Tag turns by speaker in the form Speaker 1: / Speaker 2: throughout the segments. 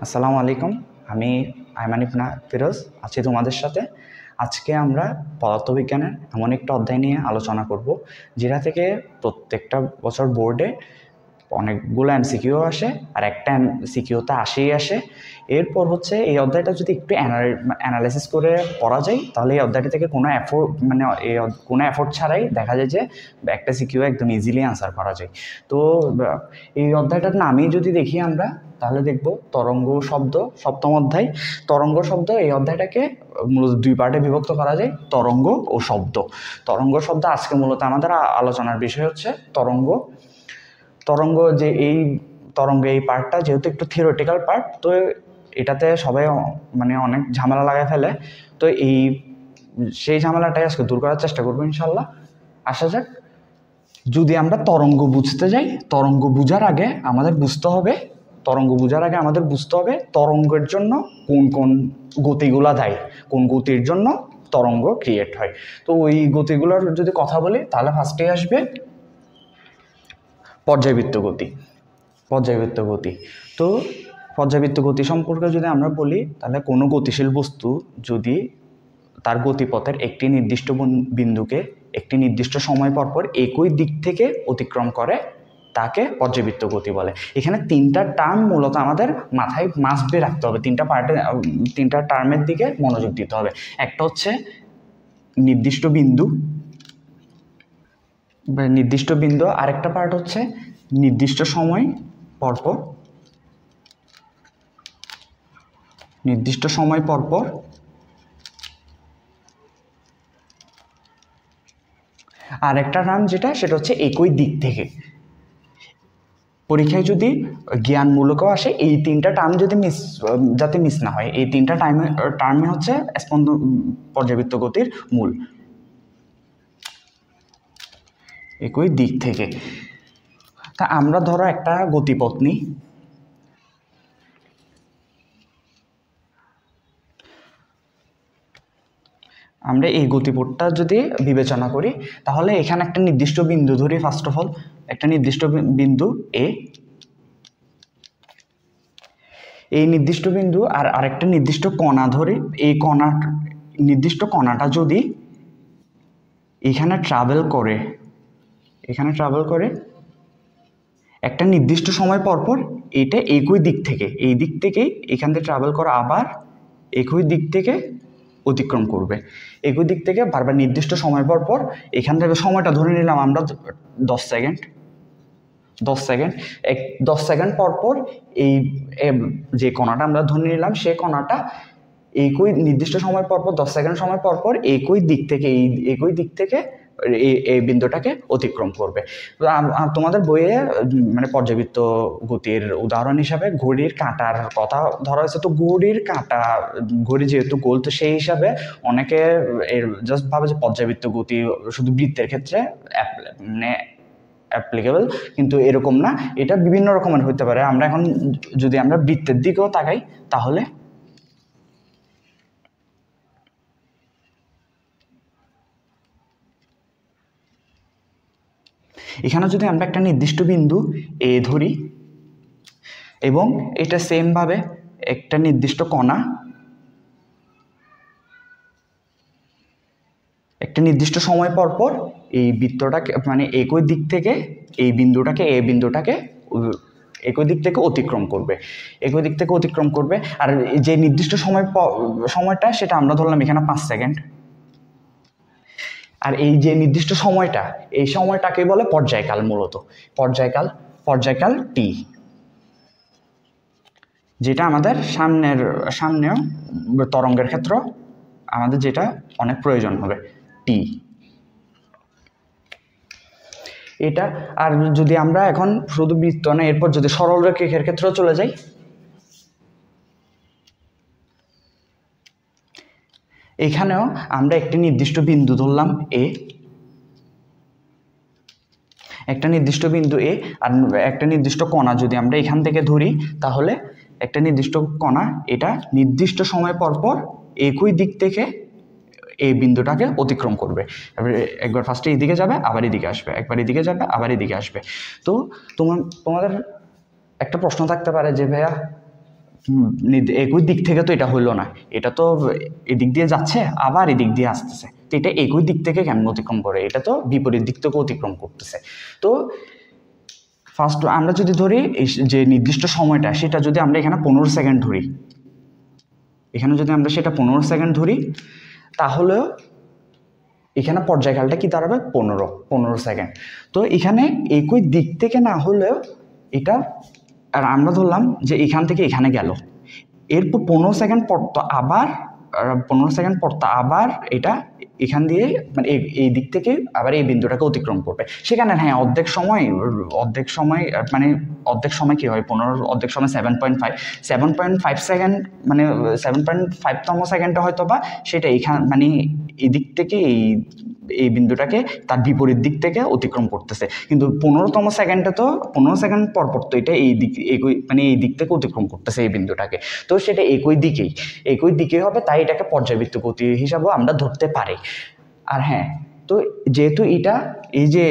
Speaker 1: আসসালামু আলাইকুম। আমি আইমান ইবনে ফিরোজ আছি তোমাদের সাথে। আজকে আমরা পদার্থবিজ্ঞানের এমন একটা অধ্যায় নিয়ে আলোচনা করব, যেটা থেকে প্রত্যেকটা বছর বোর্ডে অনেকগুলো এমসিকিউ আসে, আর একটা এমসিকিউতে আসে। এরপর হচ্ছে এই অধ্যায়টা যদি একটু অ্যানালাইসিস করে পড়া যায়, তাহলে এই অধ্যায়টা থেকে কোনো কোনো এফোর্ট ছাড়াই দেখা যায় যে একটা সিকিউ একদম ইজিলি আনসার করা যায়। তো এই অধ্যায়টার নামেই যদি দেখি আমরা, তাহলে দেখব তরঙ্গ শব্দ, সপ্তম অধ্যায় তরঙ্গ শব্দ। এই অধ্যায়টাকে মূলত দুই পার্টে বিভক্ত করা যায়, তরঙ্গ ও শব্দ। তরঙ্গ শব্দ আজকে মূলত আমাদের আলোচনার বিষয় হচ্ছে তরঙ্গ। তরঙ্গ যে এই তরঙ্গ এই পার্টটা যেহেতু একটু থিওরিটিক্যাল পার্ট, তো এটাতে সবাই অনেক ঝামেলা লাগায় ফেলে। তো সেই ঝামেলাটাই আজকে দূর করার চেষ্টা করবো ইনশাল্লাহ। আসা যাক। যদি আমরা তরঙ্গ বুঝতে যাই, তরঙ্গ বোঝার আগে আমাদের বুঝতে হবে তরঙ্গের জন্য কোন কোন গতিগুলা দেয়, কোন গতির জন্য তরঙ্গ ক্রিয়েট হয়। তো ওই গতিগুলোর যদি কথা বলি, তাহলে ফার্স্টে আসবে পর্যায়বৃত্ত গতি। তো পর্যায়বৃত্ত গতি সম্পর্কে যদি আমরা বলি, তাহলে কোনো গতিশীল বস্তু যদি তার গতিপথের একটি নির্দিষ্ট বিন্দুকে একটি নির্দিষ্ট সময় পরপর একই দিক থেকে অতিক্রম করে, তাকে পর্যায়বৃত্ত গতি বলে। এখানে তিনটা টার্ম মূলত আমাদের মাথায় মাস্ট রাখতে হবে, তিনটা টার্মের দিকে মনোযোগ দিতে হবে। একটা হচ্ছে নির্দিষ্ট বিন্দু, আরেকটা পার্ট হচ্ছে নির্দিষ্ট সময় পরপর আর একটা টার্ম সেটা হচ্ছে একই দিক থেকে। পরীক্ষায় যদি জ্ঞানমূলকও আসে, এই তিনটা টার্ম যাতে মিস না হয়, এই তিনটা টার্মই হচ্ছে পর্যায়বৃত্ত গতির মূল। একই দিক থেকে। তা আমরা ধরো একটা গতিপথ নিই। আমরা এই গতিপথটা যদি বিবেচনা করি, তাহলে এখানে একটা নির্দিষ্ট বিন্দু ধরি। ফার্স্ট অফ অল একটা নির্দিষ্ট বিন্দু এ, এই নির্দিষ্ট বিন্দু আর আরেকটা নির্দিষ্ট কণা ধরি। এই নির্দিষ্ট কণাটা যদি এখানে ট্রাভেল করে একটা নির্দিষ্ট সময় পরপর, এটা একই দিক থেকে, এই দিক থেকেই এখান থেকে ট্রাভেল করা, আবার একই দিক থেকে অতিক্রম করবে। একই দিক থেকে বারবার নির্দিষ্ট সময় পরপর, এখান থেকে সময়টা ধরে নিলাম আমরা 10 সেকেন্ড। 10 সেকেন্ড পরপর এই যে কণাটা আমরা ধরে নিলাম, সে কণাটা একই নির্দিষ্ট সময় পরপর 10 সেকেন্ড সময় পরপর একই দিক থেকে এই বিন্দুটাকে অতিক্রম করবে। তোমাদের বইয়ে পর্যায়বৃত্ত গতির উদাহরণ হিসাবে ঘড়ির কাঁটার কথা ধরা হয়েছে। তো ঘড়ি যেহেতু গোল, তো সেই হিসাবে অনেকে জাস্ট ভাবে যে পর্যায়বৃত্ত গতি শুধু বৃত্তের ক্ষেত্রে অ্যাপ্লিকেবল, কিন্তু এরকম না। এটা বিভিন্ন রকমের হতে পারে। আমরা এখন যদি আমরা বৃত্তের দিকেও তাকাই, তাহলে এখানে যদি আমরা একটা নির্দিষ্ট বিন্দু এ ধরি, এবং এটা সেম ভাবে একটা নির্দিষ্ট কণা একটা নির্দিষ্ট সময় পরপর এই বৃত্তটাকে একই দিক থেকে এই বিন্দুটাকে একই দিক থেকে অতিক্রম করবে। আর যে নির্দিষ্ট সময়টা সেটা আমরা ধরলাম এখানে 5 সেকেন্ড। আর এই যে নির্দিষ্ট সময়টা, এই সময়টাকে বলে পর্যায়কাল। মূলত পর্যায়কাল টি, যেটা আমাদের সামনেও তরঙ্গের ক্ষেত্র আমাদের যেটা অনেক প্রয়োজন হবে, টি। এটা। আর যদি আমরা এখন শুধু বৃত্ত না, এরপর যদি সরল রেখার ক্ষেত্রেও চলে যাই, এখানেও আমরা একটি নির্দিষ্ট বিন্দু ধরলাম এ, একটা নির্দিষ্ট বিন্দু এ, আর একটা নির্দিষ্ট কণা যদি আমরা এখান থেকে ধরি, তাহলে একটা নির্দিষ্ট কণা এটা নির্দিষ্ট সময় পরপর একই দিক থেকে এই বিন্দুটাকে অতিক্রম করবে। একবার ফার্স্টে এদিকে যাবে, আবার এদিকে আসবে, একবার এদিকে যাবে, আবার এদিকে আসবে। তো তোমাদের একটা প্রশ্ন থাকতে পারে যে ভাইয়া, একই দিক থেকে তো এটা হইলো না, এটা তো এদিক দিয়ে যাচ্ছে আবার এদিক দিয়ে আসতেছে, তো এটা একই দিক থেকে কেমন অতিক্রম করে, এটা তো বিপরীত দিক থেকে অতিক্রম করতেছে। তো ফার্স্ট আমরা যদি ধরি যে নির্দিষ্ট সময়টা, সেটা যদি আমরা এখানে 15 সেকেন্ড ধরি, এখানে যদি আমরা সেটা 15 সেকেন্ড ধরি, তাহলে এখানে পর্যায়কালটা কি দাঁড়াবে 15 সেকেন্ড। তো এখানে একই দিক থেকে না হলেও এটা, আর আমরা ধরলাম যে এখান থেকে এখানে গেল, এরপর 15 সেকেন্ড পর তো আবার 15 সেকেন্ড পর তো আবার এটা এখান দিয়ে মানে এই দিক থেকে আবার এই বিন্দুটাকে অতিক্রম করবে। সেখানে হ্যাঁ অর্ধেক সময় মানে অর্ধেক সময় কী হয়, 15 অর্ধেক সময় 7.5 সেকেন্ড, মানে 7.5তম সেকেন্ডে হয়তো বা সেটা এখান মানে এদিক থেকে এই বিন্দুটাকে তার বিপরীত দিক থেকে অতিক্রম করতেছে, কিন্তু 15তম সেকেন্ডে তো 15 সেকেন্ড পর তো এটা এই দিক মানে এই দিক থেকে অতিক্রম করতেছে এই বিন্দুটাকে, তো সেটা একই দিকেই হবে, তাই এটাকে পর্যায়বৃত্ত গতি হিসাবেও আমরা ধরতে পারি। আর হ্যাঁ, তো যেহেতু এটা এই যে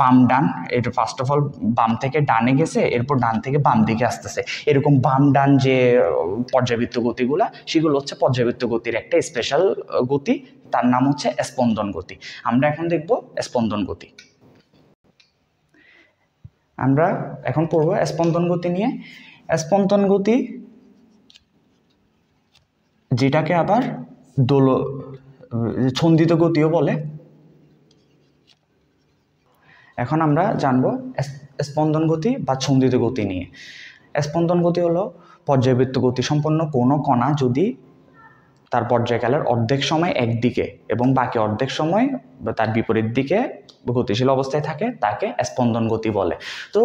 Speaker 1: বাম ডান, এটা ফার্স্ট অফ অল বাম থেকে ডানে গেছে, এরপর ডান থেকে বাম দিকে আসতেছে, এরকম বাম ডান যে পর্যায়বৃত্ত গতিগুলা, সেগুলো হচ্ছে পর্যায়বৃত্ত গতির একটা স্পেশাল গতি, তার নাম হচ্ছে স্পন্দন গতি। আমরা এখন দেখব স্পন্দন গতি। আমরা এখন পড়ব স্পন্দন গতি নিয়ে। স্পন্দন গতি, যেটাকে আবার ছন্দিত গতিও বলে। এখন আমরা জানব স্পন্দন গতি বা ছন্দিত গতি নিয়ে। স্পন্দন গতি হলো পর্যায়বৃত্ত গতি সম্পন্ন কোনো কণা যদি তার পর্যায়কালের অর্ধেক সময় একদিকে এবং বাকি অর্ধেক সময় তার বিপরীত দিকে গতিশীল অবস্থায় থাকে, তাকে স্পন্দন গতি বলে। তো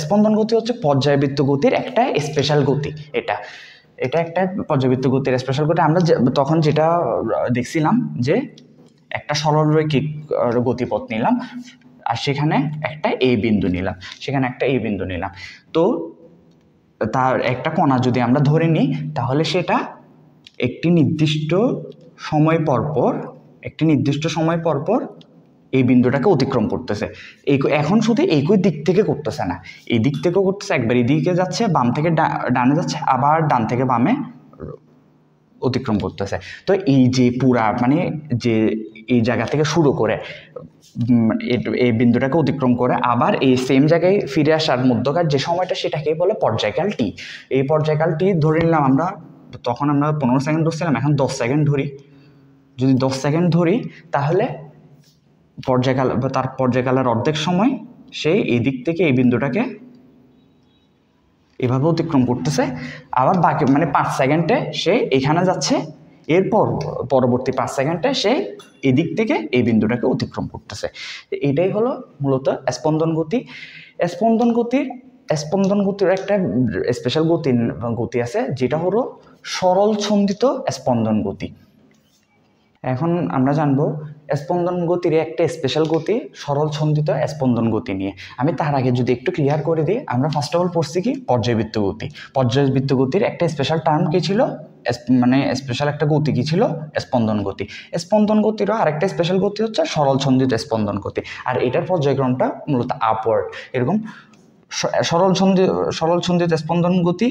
Speaker 1: স্পন্দন গতি হচ্ছে পর্যায়বৃত্ত গতির একটা স্পেশাল গতি। এটা একটা পর্যায়বৃত্ত গতির স্পেশাল গতি। আমরা তখন যেটা দেখছিলাম যে একটা সরলরৈখিক গতিপথ নিলাম, আর সেখানে একটা এ বিন্দু নিলাম, তো তার একটা কণা যদি আমরা ধরে নিই, তাহলে সেটা একটি নির্দিষ্ট সময় পর এই বিন্দুটাকে অতিক্রম করতেছে। এখন শুধু একই দিক থেকে করতেছে না, এই দিক থেকেও করতেছে, একবার এদিকে যাচ্ছে, বাম থেকে ডানে যাচ্ছে, আবার ডান থেকে বামে অতিক্রম করতেছে। তো এই যে পুরা মানে যে এই জায়গা থেকে শুরু করে এই বিন্দুটাকে অতিক্রম করে আবার এই সেম জায়গায় ফিরে আসার মধ্যকার যে সময়টা, সেটাকেই বলে পর্যায়কাল টি। এই পর্যায়কাল টি ধরে নিলাম আমরা, তখন আমরা 15 সেকেন্ড ধরছিলাম, এখন 10 সেকেন্ড ধরি। যদি 10 সেকেন্ড ধরি, তাহলে তার পর্যায়কালের অর্ধেক সময় সে এই দিক থেকে এই বিন্দুটাকে এভাবে অতিক্রম করতেছে, আবার বাকি মানে 5 সেকেন্ডে সে এখানে যাচ্ছে, এরপর পরবর্তী 5 সেকেন্ডে সে এদিক থেকে এই বিন্দুটাকে অতিক্রম করতেছে। এটাই হলো মূলত স্পন্দন গতি। স্পন্দন গতির একটা স্পেশাল গতি আছে, যেটা হলো সরল ছন্দিত স্পন্দন গতি। এখন আমরা জানবো স্পন্দন গতির একটা স্পেশাল গতি সরল ছন্দিত স্পন্দন গতি নিয়ে। আমি তার আগে যদি একটু ক্লিয়ার করে দিই, আমরা ফার্স্ট অফ অল পড়ছি কি পর্যায়বৃত্ত গতি। পর্যায়বৃত্ত গতির একটা স্পেশাল টার্ম কি ছিল, মানে স্পেশাল একটা গতি কি ছিল, স্পন্দন গতি। স্পন্দন গতিরও আরেকটা স্পেশাল গতি হচ্ছে সরল ছন্দিত স্পন্দন গতি, আর এটার পর্যায়ক্রমটা মূলত আপওয়ার্ড। এরকম সরল ছন্দিত স্পন্দন গতি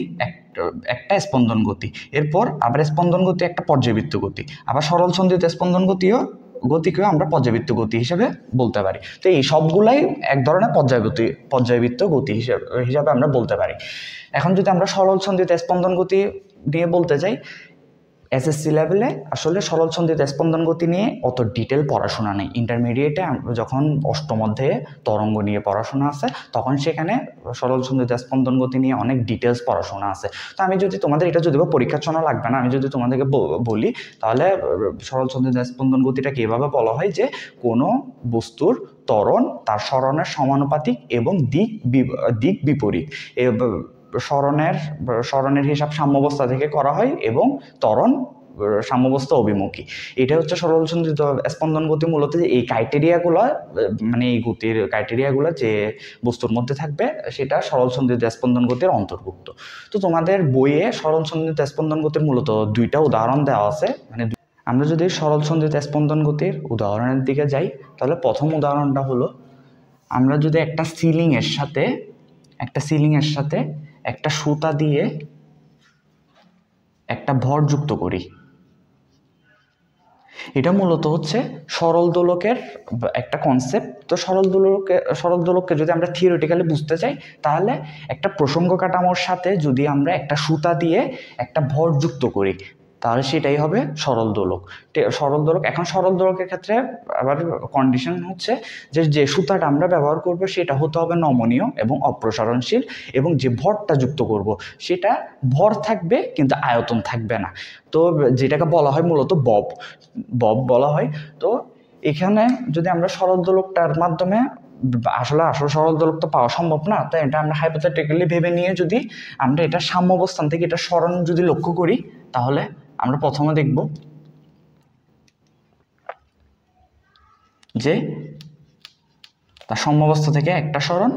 Speaker 1: একটা স্পন্দন গতি, এরপর আবার স্পন্দন গতি একটা পর্যায়বৃত্ত গতি, আবার সরল ছন্দিত স্পন্দন গতিকেও আমরা পর্যায়বৃত্ত গতি হিসেবে বলতে পারি। তো এই সবগুলাই এক ধরনের পর্যায়বৃত্ত গতি হিসাবে আমরা বলতে পারি। এখন যদি আমরা সরল ছন্দিত স্পন্দন গতি নিয়ে বলতে চাই, এসএসসি লেভেলে আসলে সরল ছন্দিত স্পন্দন গতি নিয়ে অত ডিটেল পড়াশোনা নেই। ইন্টারমিডিয়েটে যখন অষ্টম অধ্যায়ে তরঙ্গ নিয়ে পড়াশোনা আছে, তখন সেখানে সরল ছন্দিত স্পন্দন গতি নিয়ে অনেক ডিটেলস পড়াশোনা আছে। তো আমি যদি তোমাদের এটা যদি পরীক্ষার জন্য লাগবে না, আমি যদি তোমাদেরকে বলি, তাহলে সরল ছন্দিত স্পন্দন গতিটাকে এভাবে বলা হয় যে কোনো বস্তুর ত্বরণ তার সরণের সমানুপাতিক এবং দিক বিপরীত। সরণের হিসাব সাম্যাবস্থা থেকে করা হয় এবং ত্বরণ সাম্যাবস্থা অভিমুখী। এটা হচ্ছে সরল ছন্দিত স্পন্দন গতি। মূলত এই ক্রাইটেরিয়াগুলো, মানে এই গতির ক্রাইটেরিয়াগুলো যে বস্তুর মধ্যে থাকবে, সেটা সরল ছন্দিত স্পন্দন গতির অন্তর্ভুক্ত। তো তোমাদের বইয়ে সরল ছন্দিত স্পন্দন গতির মূলত 2টা উদাহরণ দেওয়া আছে। মানে আমরা যদি সরল ছন্দিত স্পন্দন গতির উদাহরণের দিকে যাই, তাহলে প্রথম উদাহরণটা হলো, আমরা যদি একটা সিলিংয়ের সাথে একটা সুতা দিয়ে একটা ভর যুক্ত করি। এটা মূলত হচ্ছে সরল দোলকের একটা কনসেপ্ট। তো সরল দোলককে যদি আমরা থিওরিটিক্যালি বুঝতে চাই, তাহলে একটা প্রসঙ্গ কাঠামোর সাথে যদি আমরা একটা সুতা দিয়ে একটা ভর যুক্ত করি, তাহলে সেটাই হবে সরল দোলক। এখন সরল দোলকের ক্ষেত্রে আবার কন্ডিশন হচ্ছে যে সুতাটা আমরা ব্যবহার করব সেটা হতে হবে নমনীয় এবং অপ্রসারণশীল, এবং যে ভরটা যুক্ত করব সেটা ভর থাকবে কিন্তু আয়তন থাকবে না। তো যেটাকে বলা হয় মূলত বব বলা হয়। তো এখানে যদি আমরা সরল দোলকটার মাধ্যমে আসল সরল দোলক তো পাওয়া সম্ভব না, তাই এটা আমরা হাইপোথেটিক্যালি ভেবে নিয়ে যদি আমরা এটা সাম্য অবস্থান থেকে এটা সরণ যদি লক্ষ্য করি, তাহলে আমরা প্রথমে দেখব যে তার সাম্যাবস্থা থেকে একটা সরণ,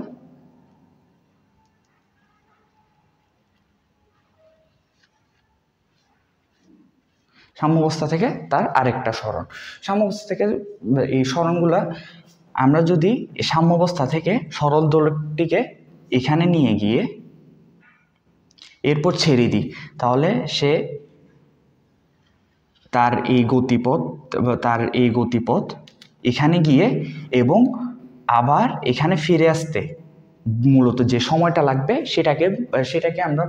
Speaker 1: সাম্যাবস্থা থেকে তার আরেকটা সরণ। সাম্যাবস্থা থেকে এই সরণগুলা আমরা যদি সাম্যাবস্থা থেকে সরল দোলকটিকে এখানে নিয়ে গিয়ে এরপর ছেড়ে দিই, তাহলে সে তার এই গতিপথ এখানে গিয়ে এবং আবার এখানে ফিরে আসতে মূলত যে সময়টা লাগবে সেটাকে আমরা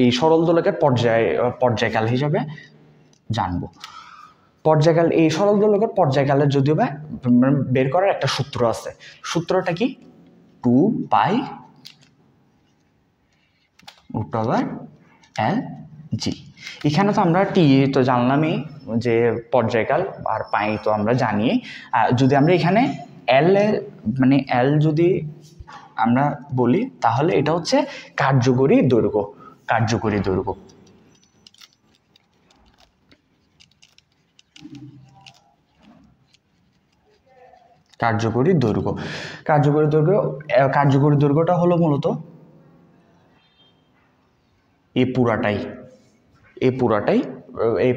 Speaker 1: এই সরল দোলকের পর্যায়কাল হিসাবে জানবো। এই সরল দোলকের পর্যায়কালের যদিও বা বের করার একটা সূত্র আছে। সূত্রটা কি? 2π√L/g। এখানে তো আমরা টি তো জানলামই যে পর্যায়কাল, আর পাই তো আমরা জানি। যদি আমরা এখানে এল যদি আমরা বলি, তাহলে এটা হচ্ছে কার্যকরী দৈর্ঘ্য। কার্যকরী দৈর্ঘ্য কার্যকরী দৈর্ঘ্যটা হলো মূলত এই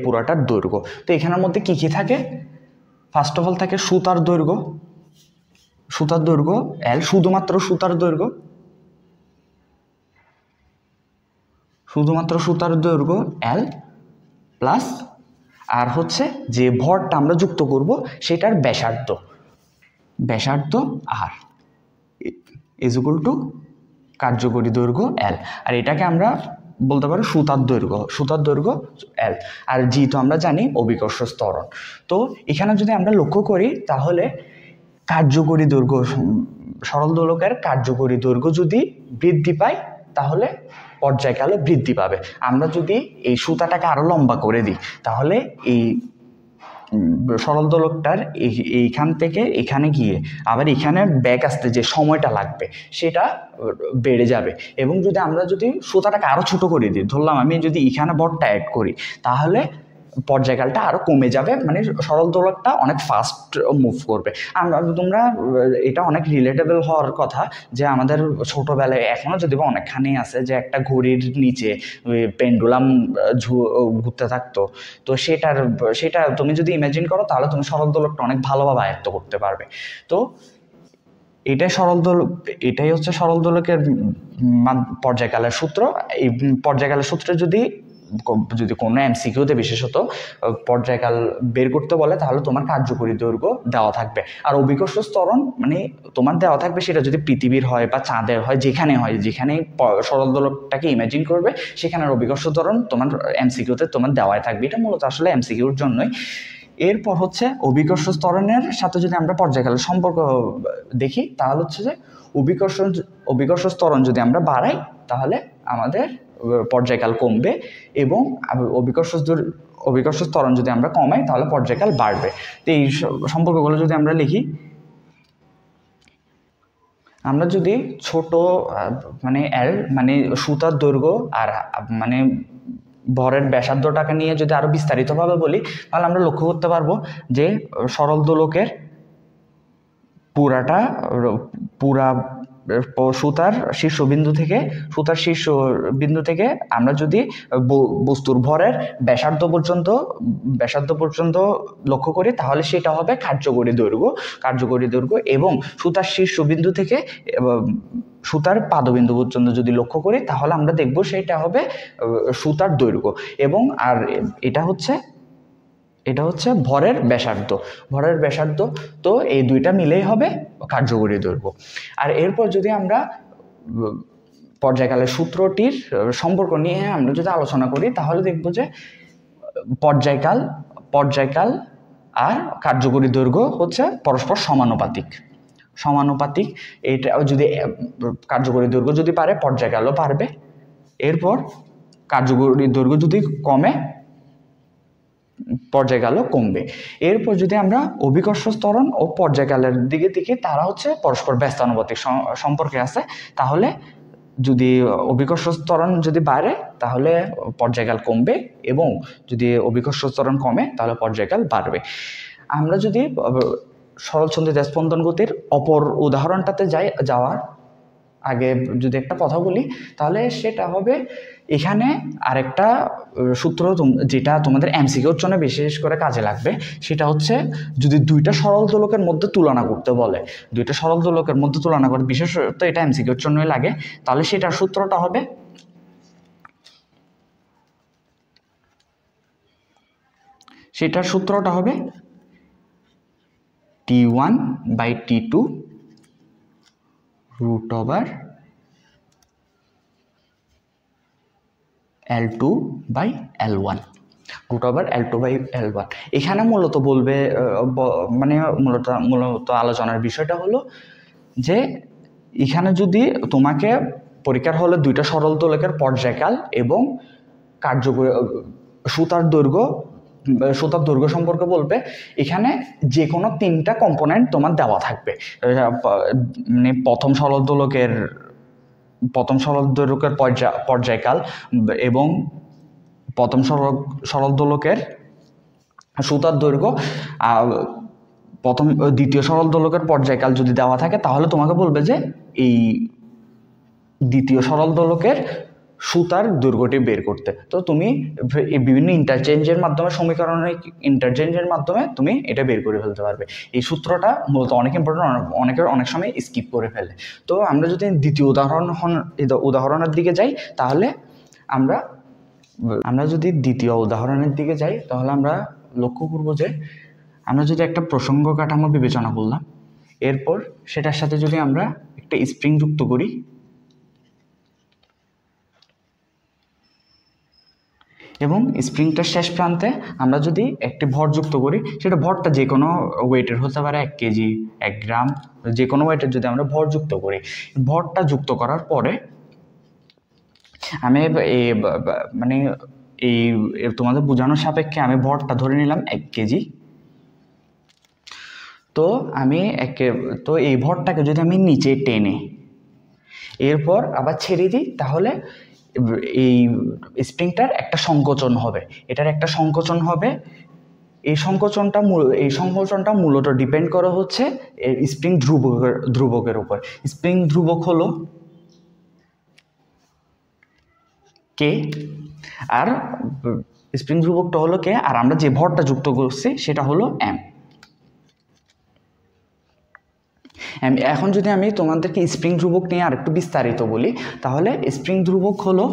Speaker 1: পুরাটার দৈর্ঘ্য। তো এখানের মধ্যে কি কি থাকে? ফার্স্ট অফ অল থাকে সুতার দৈর্ঘ্য এল, শুধুমাত্র সুতার দৈর্ঘ্য এল প্লাস, আর হচ্ছে যে ভরটা আমরা যুক্ত করব সেটার ব্যাসার্ধ আর ইজ ইকুয়াল টু কার্যকরী দৈর্ঘ্য এল। আর এটাকে আমরা বলতে পারো সুতার দৈর্ঘ্য এল। আর জি তো আমরা জানি অভিকর্ষ ত্বরণ। তো এখানে যদি আমরা লক্ষ্য করি, তাহলে কার্যকরী দৈর্ঘ্য, সরল দোলকের কার্যকরী দৈর্ঘ্য যদি বৃদ্ধি পায়, তাহলে পর্যায়কালও বৃদ্ধি পাবে। আমরা যদি এই সুতাটাকে আরো লম্বা করে দিই, তাহলে এই সরল দোলকটার এইখান থেকে এখানে গিয়ে আবার এখানে ব্যাক আসতে যে সময়টা লাগবে সেটা বেড়ে যাবে। এবং আমরা যদি সুতাটাকে আরো ছোট করে দিই, ধরলাম আমি যদি এখানে বটটা অ্যাড করি, তাহলে পর্যায়কালটা আরো কমে যাবে, মানে সরল দোলকটা অনেক ফাস্ট মুভ করবে। তোমরা এটা অনেক রিলেটেবল হওয়ার কথা যে আমাদের ছোটবেলায় এখনো যদি অনেকখানি আছে যে একটা ঘড়ির নিচে পেন্ডুলাম ঘুরতে থাকতো। তো সেটা তুমি যদি ইমাজিন করো, তাহলে তুমি সরল দোলকটা অনেক ভালোভাবে আয়ত্ত করতে পারবে। তো এটাই হচ্ছে সরল দোলকের পর্যায়কালের সূত্র। এই পর্যায়কালের সূত্রে যদি কোনো এমসিকিউতে বিশেষত পর্যায়কাল বের করতে বলে, তাহলে তোমার কার্যকরী দৈর্ঘ্য দেওয়া থাকবে। আর অভিকর্ষ ত্বরণ মানে তোমার দেওয়া থাকবে, সেটা যদি পৃথিবীর হয় বা চাঁদের হয়, যেখানে সরল দোলকটাকে ইমাজিন করবে, সেখানের অভিকর্ষ ত্বরণ তোমার এমসিকিউতে তোমার দেওয়াই থাকবে। এটা মূলত আসলে এমসিকিউর জন্যই। এরপর হচ্ছে অভিকর্ষ ত্বরণের সাথে যদি আমরা পর্যায়কালের সম্পর্ক দেখি, তাহলে হচ্ছে যে অভিকর্ষ ত্বরণ যদি আমরা বাড়াই, তাহলে আমাদের পর্যায়কাল কমবে, এবং অভিকর্ষ ত্বরণ যদি আমরা কমাই, তাহলে পর্যায়কাল বাড়বে। তো এই সম্পর্কগুলো যদি আমরা লিখি, আমরা যদি ছোট এল সুতার দৈর্ঘ্য আর ভরের ব্যাসার্ধটাকে নিয়ে যদি আরো বিস্তারিতভাবে বলি, তাহলে আমরা লক্ষ্য করতে পারবো যে সরল দোলকের পুরা সুতার শীর্ষবিন্দু থেকে আমরা যদি বস্তুর ভরের ব্যাসার্ধ পর্যন্ত লক্ষ্য করি, তাহলে সেটা হবে কার্যকরী দৈর্ঘ্য। এবং সুতার শীর্ষবিন্দু থেকে সুতার পাদবিন্দু পর্যন্ত যদি লক্ষ্য করি তাহলে আমরা দেখব সেটা হবে সুতার দৈর্ঘ্য, এবং আর এটা হচ্ছে ভরের ব্যাসার্ধ। তো এই দুইটা মিলেই হবে কার্যকরী দৈর্ঘ্য। আর এরপর যদি আমরা পর্যায়কালের সূত্রটির সম্পর্ক নিয়ে আমরা যদি আলোচনা করি তাহলে দেখব যে পর্যায়কাল আর কার্যকরী দৈর্ঘ্য হচ্ছে পরস্পর সমানুপাতিক। এটা যদি কার্যকরী দৈর্ঘ্য যদি বাড়ে পর্যায়কালও বাড়বে, এরপর কার্যকরী দৈর্ঘ্য যদি কমে পর্যায়কালও কমবে। এরপর যদি আমরা অভিকর্ষ ত্বরণ ও পর্যায়কালের দিকে দেখি তারা হচ্ছে পরস্পর ব্যস্তানুপাতিক সম্পর্কে আছে। তাহলে যদি অভিকর্ষ ত্বরণ যদি বাড়ে তাহলে পর্যায়কাল কমবে, এবং যদি অভিকর্ষ ত্বরণ কমে তাহলে পর্যায়কাল বাড়বে। আমরা যদি সরলছন্দিত স্পন্দন গতির অপর উদাহরণটাতে যাওয়ার আগে যদি একটা কথা বলি তাহলে সেটা হবে, এখানে আরেকটা সূত্র যেটা তোমাদের এমসিকিউর জন্য বিশেষ করে কাজে লাগবে, সেটা হচ্ছে যদি দুইটা সরল দোলকের মধ্যে তুলনা করতে বলে, বিশেষত এটা এমসিকিউর জন্যই লাগে, তাহলে সেটার সূত্রটা হবে T1/T2 √L2/L1। এখানে মূলত বলবে মানে মূলত আলোচনার বিষয়টা হলো যে এখানে যদি তোমাকে পরীক্ষার হলে দুইটা সরল দোলকের পর্যায়কাল এবং কার্যকরী সুতার দৈর্ঘ্য সম্পর্কে বলবে, এখানে যে কোনো তিনটা কম্পোনেন্ট তোমার দেওয়া থাকবে। মানে প্রথম সরল দৈর্ঘ্যের পর্যায়কাল এবং প্রথম সরল দোলকের সুতার দৈর্ঘ্য, দ্বিতীয় সরল দোলকের পর্যায়কাল যদি দেওয়া থাকে তাহলে তোমাকে বলবে যে এই দ্বিতীয় সরল দোলকের সুতার দৈর্ঘ্যটি বের করতে। তো তুমি বিভিন্ন ইন্টারচেঞ্জের মাধ্যমে তুমি এটা বের করে ফেলতে পারবে। এই সূত্রটা মূলত অনেক ইম্পর্টেন্ট, অনেক সময় স্কিপ করে ফেলে। তো আমরা যদি দ্বিতীয় উদাহরণের দিকে যাই তাহলে আমরা যদি দ্বিতীয় উদাহরণের দিকে যাই তাহলে আমরা লক্ষ্য করব যে আমরা যদি একটা প্রসঙ্গ কাঠামো বিবেচনা করলাম, এরপর সেটার সাথে যদি আমরা একটা স্প্রিং যুক্ত করি এবং স্প্রিংটার শেষ প্রান্তে আমরা যদি একটি ভর যুক্ত করি, সেটা ভরটা যে কোনো ওয়েটের হতে পারে, 1 কেজি 1 গ্রাম, যে কোনো ওয়েটের যদি আমরা ভর যুক্ত করি, ভরটা যুক্ত করার পরে আমি তোমাদের বোঝানোর সাপেক্ষে আমি ভরটা ধরে নিলাম 1 কেজি। তো এই ভরটাকে যদি আমি নিচে টেনে এরপর আবার ছেড়ে দিই তাহলে এই স্প্রিংটার একটা সংকোচন হবে, এই সংকোচনটা মূলত ডিপেন্ড করে হচ্ছে স্প্রিং ধ্রুবকের উপর। স্প্রিং ধ্রুবক হলো কে, আর স্প্রিং ধ্রুবকটা হলো কে, আর আমরা যে ভরটা যুক্ত করছি সেটা হলো এম। এখন যদি আমি তোমাদেরকে স্প্রিং ধ্রুবক নিয়ে আরেকটু বিস্তারিত বলি তাহলে স্প্রিং ধ্রুবক হলো,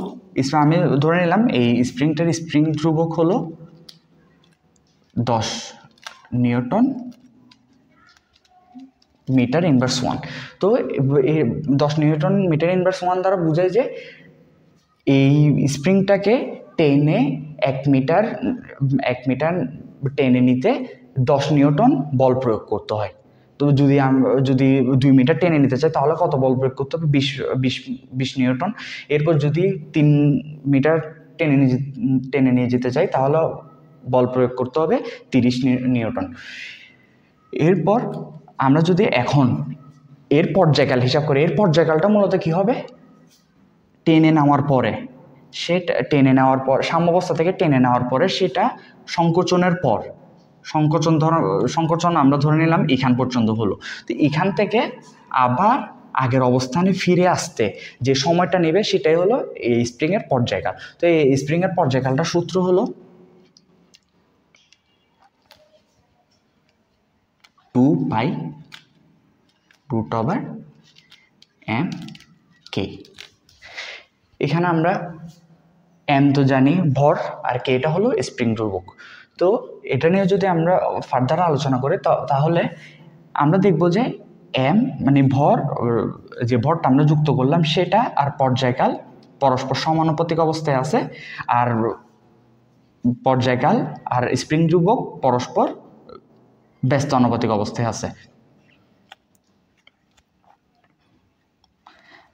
Speaker 1: আমি ধরে নিলাম এই স্প্রিংটার স্প্রিং ধ্রুবক হলো 10 নিউটন মিটার ইনভার্স 1। তো 10 নিউটন মিটার ইনভার্স 1 দ্বারা বোঝায় যে এই স্প্রিংটাকে টেনে 1 মিটার টেনে নিতে 10 নিউটন বল প্রয়োগ করতে হয়। তো যদি 2 মিটার টেনে নিতে চাই তাহলে কত বল প্রয়োগ করতে হবে? 20 নিউটন। এরপর যদি 3 মিটার টেনে নিয়ে যেতে চাই তাহলে বল প্রয়োগ করতে হবে 30 নিউটন। এরপর আমরা যদি এখন এর পর্যায়কাল হিসাব করি, এর পর্যায়কালটা মূলত কি হবে? টেনে নেওয়ার পরে সাম্যাবস্থা থেকে টেনে নেওয়ার পরে সেটা সংকোচনের পর, সংকোচন আমরা ধরে নিলাম এখান পর্যন্ত হলো। তো এখান থেকে আবার আগের অবস্থানে ফিরে আসতে যে সময়টা নেবে সেটাই হলো এই স্প্রিংয়ের পর্যায়কাল। তো এই স্প্রিংয়ের পর্যায়কালটা সূত্র হলো 2 পাই √m কে। এখানে আমরা এম তো জানি ভর, আর কে এটা হলো স্প্রিং ধ্রুবক। তো এটা নিয়ে যদি আমরা ফার্দার আলোচনা করি তাহলে আমরা দেখব যে এম মানে ভর, যে ভরটা আমরা যুক্ত করলাম সেটা আর পর্যায়কাল পরস্পর সমানুপাতিক অবস্থায় আছে, আর পর্যায়কাল আর স্প্রিং ধ্রুবক পরস্পর ব্যস্ত আনুপাতিক অবস্থায় আছে।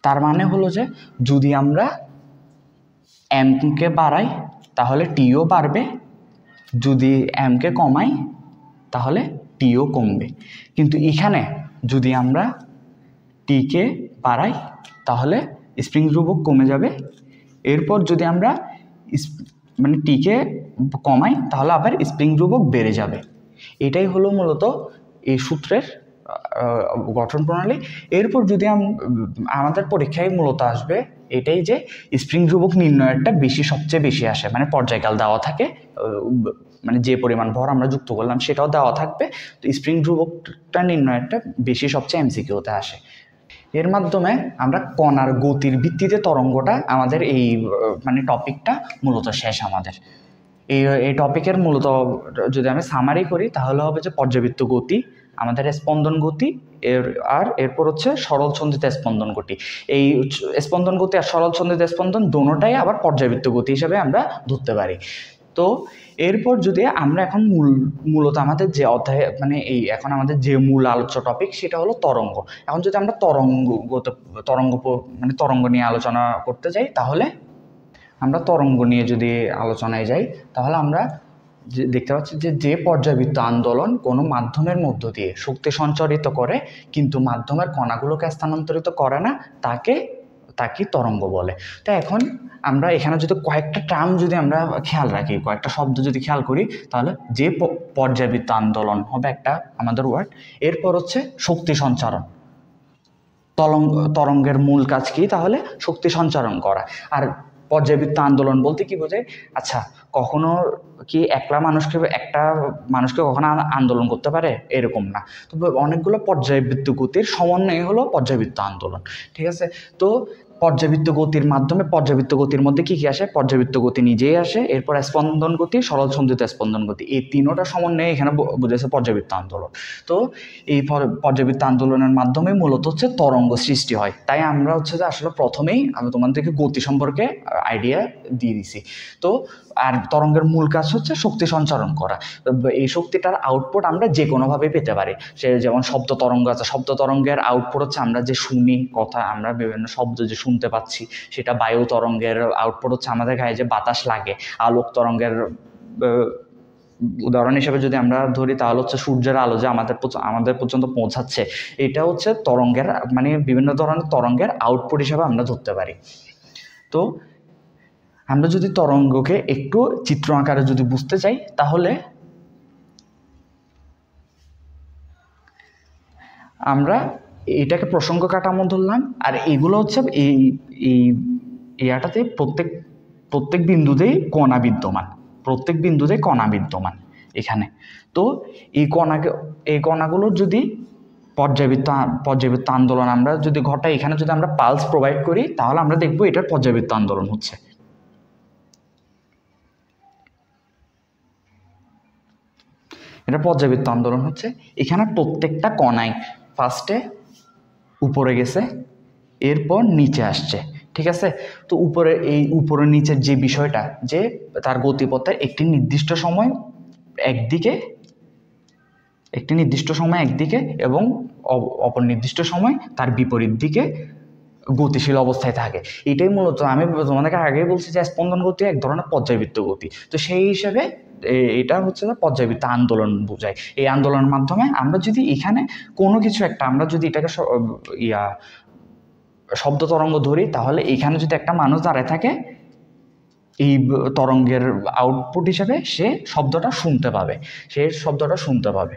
Speaker 1: তার মানে হলো যে যদি আমরা এমকে বাড়াই তাহলে টিও বাড়বে, যদি এমকে কমাই তাহলে টিও কমবে। কিন্তু এখানে যদি আমরা টিকে বাড়াই তাহলে স্প্রিং ধ্রুবক কমে যাবে, এরপর যদি আমরা মানে টিকে কমাই তাহলে আবার স্প্রিং ধ্রুবক বেড়ে যাবে। এটাই হলো মূলত এই সূত্রের গঠন প্রণালী। এরপর যদি আমাদের পরীক্ষায় মূলত আসবে এটাই যে স্প্রিং ধ্রুবক নির্ণয়েরটা সবচেয়ে বেশি আসে, মানে পর্যায়কাল দেওয়া থাকে, মানে যে পরিমাণ ভর আমরা যুক্ত করলাম সেটাও দেওয়া থাকবে। তো স্প্রিং ধ্রুবকটা নির্ণয়েরটা সবচেয়ে এমসিকিউতে আসে। এর মাধ্যমে আমরা কণার গতির ভিত্তিতে তরঙ্গটা আমাদের এই মানে টপিকটা মূলত শেষ আমাদের। এই টপিকের মূলত যদি আমি সামারি করি তাহলে হবে যে পর্যাবৃত্ত গতি, আমাদের স্পন্দন গতি, এরপর হচ্ছে সরল ছন্দিত স্পন্দন গতি। এই স্পন্দন গতি আর সরল ছন্দিত স্পন্দন দোনোটাই আবার পর্যাবৃত্ত গতি হিসেবে আমরা ধরতে পারি। তো এরপর যদি আমরা এখন মূলত আমাদের যে অধ্যায়ে মানে এখন আমাদের যে মূল আলোচ্য টপিক সেটা হলো তরঙ্গ। এখন যদি আমরা তরঙ্গ নিয়ে আলোচনা করতে যাই তাহলে আমরা তরঙ্গ নিয়ে যদি আলোচনায় যাই তাহলে আমরা দেখতে পাচ্ছি যে পর্যাবৃত্ত আন্দোলন কোনো মাধ্যমের মধ্য দিয়ে শক্তি সঞ্চারিত করে কিন্তু মাধ্যমের কণাগুলোকে স্থানান্তরিত করে না, তাকে তরঙ্গ বলে। তো এখন আমরা এখানে যদি কয়েকটা টার্ম যদি আমরা খেয়াল রাখি, কয়েকটা শব্দ যদি খেয়াল করি তাহলে যে পর্যাবৃত্ত আন্দোলন হবে একটা আমাদের ওয়ার্ড, এরপর হচ্ছে শক্তি সঞ্চারণ। তরঙ্গের মূল কাজ কি? তাহলে শক্তি সঞ্চারণ করা। আর পর্যাবৃত্ত আন্দোলন বলতে কি বোঝায়? আচ্ছা, কখনো কি একটা মানুষকে কখনো আন্দোলন করতে পারে? এরকম না। তবে অনেকগুলো পর্যাবৃত্ত গতির সমন্বয় হলো পর্যাবৃত্ত আন্দোলন। ঠিক আছে? তো পর্যাবৃত্ত গতির মাধ্যমে পর্যাবৃত্ত গতির মধ্যে কি আসে? পর্যাবৃত্ত গতি নিজেই আসে, এরপর স্পন্দন গতি, সরল ছন্দিত স্পন্দন গতি, এই তিনোটা সমন্বয়ে এখানে বুঝেছে পর্যাবৃত্ত আন্দোলন। তো এই পর্যাবৃত্ত আন্দোলনের মাধ্যমে মূলত হচ্ছে তরঙ্গ সৃষ্টি হয়। তাই আমরা হচ্ছে যে আসলে প্রথমেই আমি তোমাদেরকে গতি সম্পর্কে আইডিয়া দিয়ে দিছি। তো আর তরঙ্গের মূল কাজ হচ্ছে শক্তি সঞ্চারণ করা। এই শক্তিটার আউটপুট আমরা যে কোনোভাবে পেতে পারি। সে যেমন শব্দ তরঙ্গ আছে, শব্দ তরঙ্গের আউটপুট হচ্ছে আমরা যে শুনি কথা, আমরা বিভিন্ন শব্দ যে শুনতে পাচ্ছি সেটা। বায়ু তরঙ্গের আউটপুট হচ্ছে আমাদের গায়ে যে বাতাস লাগে। আলোক তরঙ্গের উদাহরণ হিসেবে যদি আমরা ধরি তাহলে হচ্ছে সূর্যের আলো যে আমাদের পর্যন্ত পৌঁছাচ্ছে, এটা হচ্ছে তরঙ্গের মানে বিভিন্ন ধরনের তরঙ্গের আউটপুট হিসেবে আমরা ধরতে পারি। তো আমরা যদি তরঙ্গকে একটু চিত্র আকারে যদি বুঝতে চাই তাহলে আমরা এটাকে প্রসঙ্গ কাঠামো ধরলাম, আর এগুলো হচ্ছে ইয়াটাতে প্রত্যেক বিন্দুতেই কণা বিদ্যমান এখানে। তো এই কণাগুলোর যদি পর্যাবৃত্ত আন্দোলন আমরা যদি ঘটাই, এখানে যদি আমরা পালস প্রোভাইড করি তাহলে আমরা দেখবো এটার পর্যাবৃত্ত আন্দোলন হচ্ছে। এটা পর্যাবৃত্ত আন্দোলন হচ্ছে। এখানে প্রত্যেকটা কণায় ফার্স্টে উপরে গেছে, এরপর নিচে আসছে। ঠিক আছে? তো উপরে নিচের যে বিষয়টা, যে তার গতিপথের একটি নির্দিষ্ট সময় একদিকে এবং অপর নির্দিষ্ট সময় তার বিপরীত দিকে গতিশীল অবস্থায় থাকে। এটাই মূলত আমি তোমাদেরকে আগেই বলছি যে স্পন্দন গতি এক ধরনের পর্যাবৃত্ত গতি। তো সেই হিসেবে এটা হচ্ছে পর্যাবৃত্ত আন্দোলন বোঝায়। এই আন্দোলনের মাধ্যমে আমরা যদি এখানে কোনো কিছু একটা আমরা যদি এটাকে শব্দ তরঙ্গ ধরি তাহলে এখানে যদি একটা মানুষ দাঁড়ায় থাকে, এই তরঙ্গের আউটপুট হিসেবে সে শব্দটা শুনতে পাবে।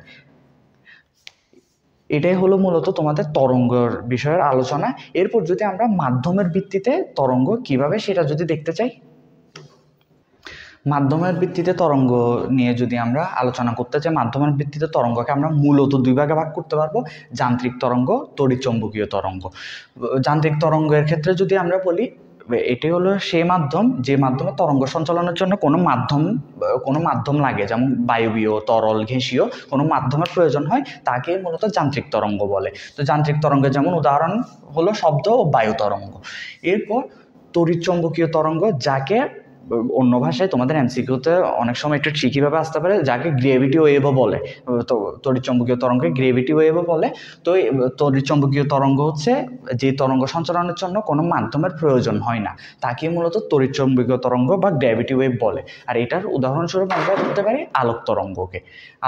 Speaker 1: এটাই হলো মূলত তোমাদের তরঙ্গের বিষয়ের আলোচনা। এরপর যদি আমরা মাধ্যমের ভিত্তিতে তরঙ্গ কিভাবে সেটা যদি দেখতে চাই, মাধ্যমের ভিত্তিতে তরঙ্গ নিয়ে যদি আমরা আলোচনা করতে চাই, মাধ্যমের ভিত্তিতে তরঙ্গকে আমরা মূলত দুই ভাগে ভাগ করতে পারবো: যান্ত্রিক তরঙ্গ, তড়িৎচুম্বকীয় তরঙ্গ। যান্ত্রিক তরঙ্গের ক্ষেত্রে যদি আমরা বলি, এটি হলো সেই মাধ্যম যে মাধ্যমে তরঙ্গ সঞ্চালনের জন্য কোনো মাধ্যম লাগে, যেমন বায়বীয়, তরল, গ্যাসীয় কোনো মাধ্যমের প্রয়োজন হয়, তাকে মূলত যান্ত্রিক তরঙ্গ বলে। তো যান্ত্রিক তরঙ্গের যেমন উদাহরণ হলো শব্দ ও বায়ু তরঙ্গ। এরপর তড়িৎচুম্বকীয় তরঙ্গ, যাকে অন্য ভাষায় তোমাদের এমসিকিউতে অনেক সময় একটু ট্রিকিভাবে আসতে পারে, যাকে গ্রেভিটি ওয়েভও বলে। তো তড়িৎচুম্বকীয় তরঙ্গকে গ্রেভিটি ওয়েভও বলে। তো এই তড়িৎচুম্বকীয় তরঙ্গ হচ্ছে যে তরঙ্গ সঞ্চালনের জন্য কোনো মাধ্যমের প্রয়োজন হয় না, তাকে মূলত তড়িৎচুম্বকীয় তরঙ্গ বা গ্র্যাভিটি ওয়েভ বলে। আর এটার উদাহরণস্বরূপ আমরা বলতে পারি আলোক তরঙ্গকে।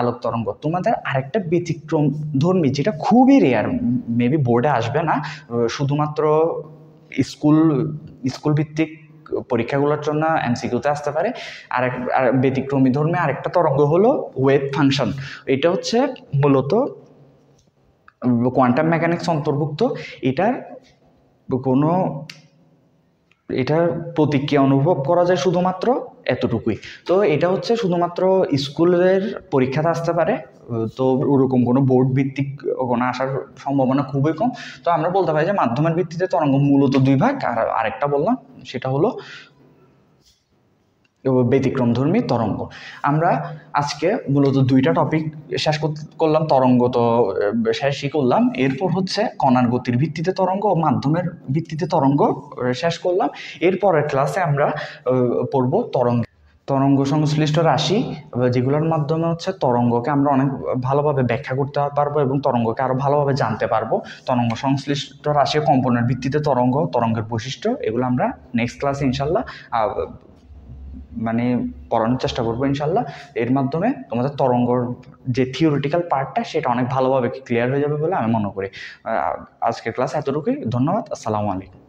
Speaker 1: আলোক তরঙ্গ তোমাদের আরেকটা ব্যতিক্রম ধর্মী, যেটা খুবই রেয়ার, মেবি বোর্ডে আসবে না, শুধুমাত্র স্কুল ভিত্তিক পরীক্ষাগুলোর জন্য এমসিকিউতে আসতে পারে। আর ব্যতিক্রমী ধর্মী আরেকটা তরঙ্গ হলো ওয়েভ ফাংশন। এটা হচ্ছে মূলত কোয়ান্টাম মেকানিক্স অন্তর্ভুক্ত। এটার প্রতিক্রিয়া অনুভব করা যায় শুধুমাত্র এতটুকুই। তো এটা হচ্ছে শুধুমাত্র স্কুলের পরীক্ষাতে আসতে পারে, তো ওরকম কোনো বোর্ড ভিত্তিক কোনো আসার সম্ভাবনা খুবই কম। তো আমরা বলতে পারি যে মাধ্যমের ভিত্তিতে তরঙ্গ মূলত দুই ভাগ, আর আরেকটা বললাম সেটা হলো ব্যতিক্রমধর্মী তরঙ্গ। আমরা আজকে মূলত দুইটা টপিক শেষ করলাম, তরঙ্গ তো শেষই করলাম। এরপর হচ্ছে কণার গতির ভিত্তিতে তরঙ্গ ও মাধ্যমের ভিত্তিতে তরঙ্গ শেষ করলাম। এরপরের ক্লাসে আমরা পড়ব তরঙ্গ সংশ্লিষ্ট রাশি, যেগুলোর মাধ্যমে হচ্ছে তরঙ্গকে আমরা অনেক ভালোভাবে ব্যাখ্যা করতে পারবো এবং তরঙ্গকে আরও ভালোভাবে জানতে পারবো। তরঙ্গ সংশ্লিষ্ট রাশি, কম্পনের ভিত্তিতে তরঙ্গ, তরঙ্গের বৈশিষ্ট্য, এগুলো আমরা নেক্সট ক্লাসে ইনশাল্লাহ পড়ানোর চেষ্টা করবো ইনশাল্লাহ। এর মাধ্যমে তোমাদের তরঙ্গর যে থিওরিটিক্যাল পার্টটা সেটা অনেক ভালোভাবে ক্লিয়ার হয়ে যাবে বলে আমি মনে করি। আজকের ক্লাস এতটুকুই। ধন্যবাদ। আসসালামু আলাইকুম।